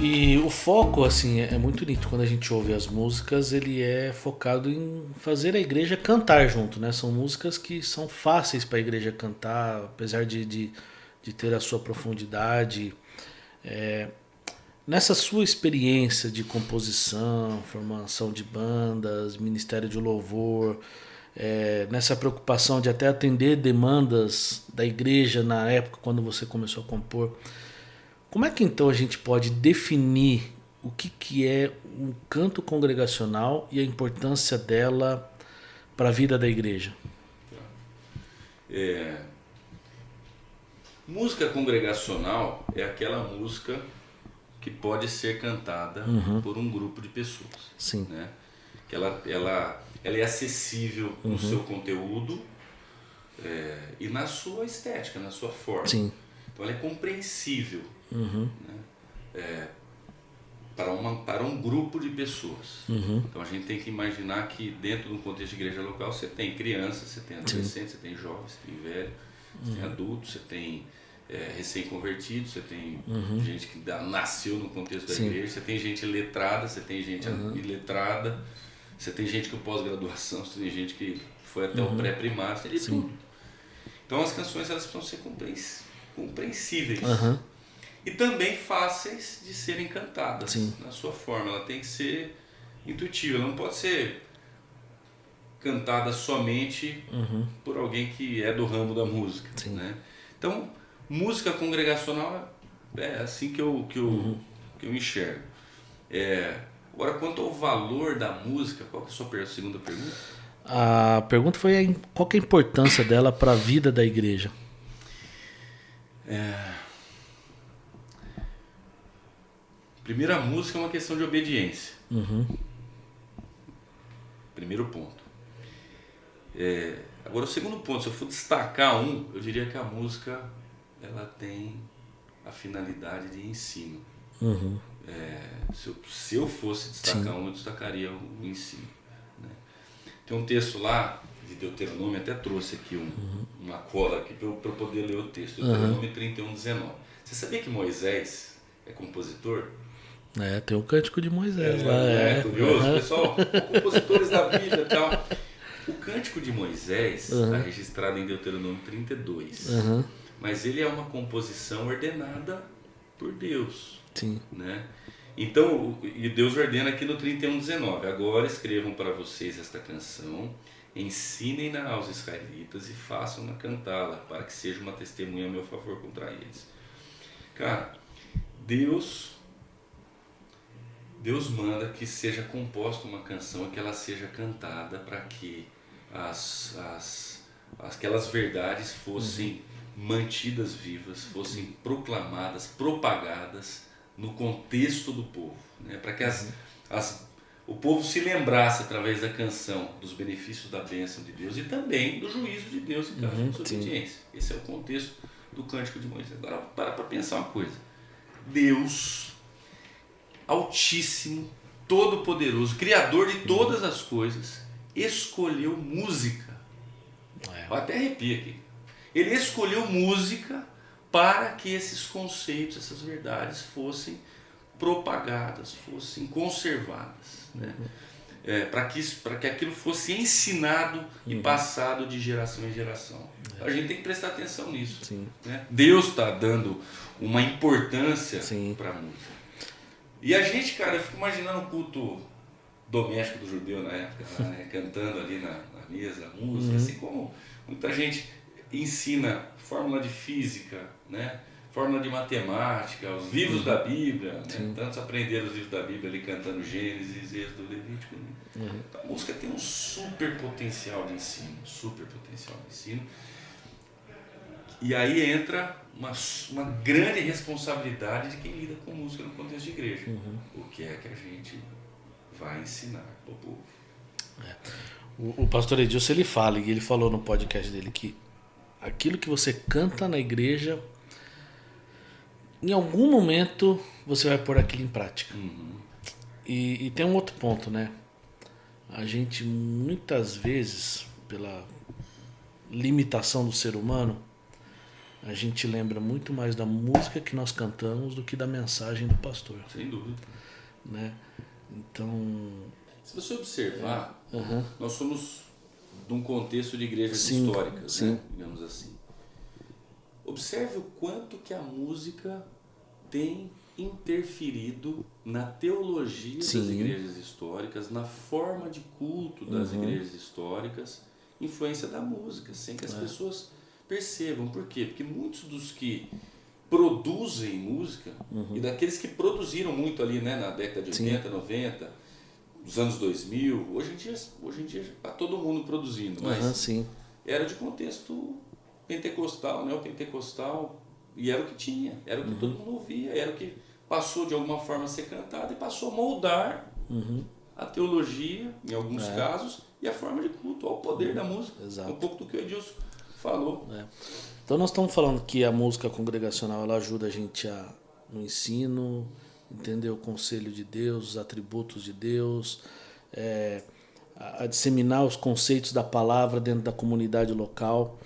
E o foco, assim, é muito nítido. Quando a gente ouve as músicas, ele é focado em fazer a igreja cantar junto, né? São músicas que são fáceis para a igreja cantar, apesar de ter a sua profundidade. Nessa sua experiência de composição, formação de bandas, ministério de louvor, nessa preocupação de até atender demandas da igreja na época quando você começou a compor, como é que então a gente pode definir o que é um canto congregacional e a importância dela para a vida da igreja? Música congregacional é aquela música que pode ser cantada por um grupo de pessoas. Sim. Né? Que ela é acessível no seu conteúdo e na sua estética, na sua forma. Sim. Então ela é compreensível, né? Para um grupo de pessoas. Então a gente tem que imaginar que dentro de um contexto de igreja local você tem crianças, você tem adolescentes, você tem jovens, você tem velhos, você tem adultos, você tem recém-convertidos, você tem gente que nasceu no contexto da igreja, você tem gente letrada, você tem gente iletrada, você tem gente com pós-graduação, você tem gente que foi até o pré-primário, você tem de tudo. Então as canções elas precisam ser compreensíveis e também fáceis de serem cantadas na sua forma. Ela tem que ser intuitiva, ela não pode ser cantada somente por alguém que é do ramo da música. Né? Então, música congregacional é assim que eu enxergo. Agora, quanto ao valor da música, qual que é a sua segunda pergunta? A pergunta foi qual que é a importância dela para a vida da igreja? Primeiro, a música é uma questão de obediência. Primeiro ponto. Agora, o segundo ponto, se eu for destacar eu diria que a música ela tem a finalidade de ensino. Se eu fosse destacar eu destacaria o ensino. Né? Tem um texto lá de Deuteronômio, até trouxe aqui uma cola aqui para eu poder ler o texto. Deuteronômio 31:19. Você sabia que Moisés é compositor? Tem o Cântico de Moisés lá. É curioso, pessoal, compositores da Bíblia e tal. O Cântico de Moisés está registrado em Deuteronômio 32. Mas ele é uma composição ordenada por Deus. Né? Então, e Deus ordena aqui no 31:19: agora escrevam para vocês esta canção, ensinem-na aos israelitas e façam-na cantá-la, para que seja uma testemunha a meu favor contra eles. Cara, Deus manda que seja composta uma canção e que ela seja cantada para que aquelas verdades fossem mantidas vivas, fossem proclamadas, propagadas no contexto do povo, né? Para que o povo se lembrasse através da canção dos benefícios da bênção de Deus e também do juízo de Deus em caso de desobediência. Esse é o contexto do Cântico de Moisés. Agora para pensar uma coisa: Deus Altíssimo, Todo-Poderoso, Criador de todas as coisas, escolheu música. Eu até arrepio aqui. Ele escolheu música para que esses conceitos, essas verdades fossem propagadas, fossem conservadas, né? Para que aquilo fosse ensinado e passado de geração em geração. A gente tem que prestar atenção nisso. Né? Deus está dando uma importância para a música. E a gente, cara, eu fico imaginando o culto doméstico do judeu na época, né? Cantando ali na mesa, música, assim como muita gente ensina fórmula de física, né? Fórmula de matemática, os livros da Bíblia, né? Tantos aprenderam os livros da Bíblia ali cantando Gênesis, Êxodo, Levítico. Né? Então, a música tem um super potencial de ensino, E aí entra uma grande responsabilidade de quem lida com música no contexto de igreja. O que é que a gente vai ensinar para o povo? O pastor Edilson, ele fala, e ele falou no podcast dele, que aquilo que você canta na igreja, em algum momento você vai pôr aquilo em prática. E tem um outro ponto, né? A gente muitas vezes, pela limitação do ser humano, a gente lembra muito mais da música que nós cantamos do que da mensagem do pastor. Sem dúvida. Né? Então... Se você observar, Uhum. nós somos de um contexto de igrejas Sim, históricas, sim. né? Digamos assim. Observe o quanto que a música tem interferido na teologia das Sim. igrejas históricas, na forma de culto das igrejas históricas, influência da música, sem que as pessoas percebam. Por quê? Porque muitos dos que produzem música, e daqueles que produziram muito ali, né, na década de 80, 90, dos anos 2000, hoje em dia está todo mundo produzindo, mas sim. era de contexto pentecostal, neopentecostal, e era o que tinha, era o que todo mundo ouvia, era o que passou de alguma forma a ser cantado e passou a moldar a teologia, em alguns casos, e a forma de culto, ao poder da música. Exato. Um pouco do que o Edilson falou. Então nós estamos falando que a música congregacional ela ajuda a gente no ensino, entender o conselho de Deus, os atributos de Deus, a disseminar os conceitos da palavra dentro da comunidade local.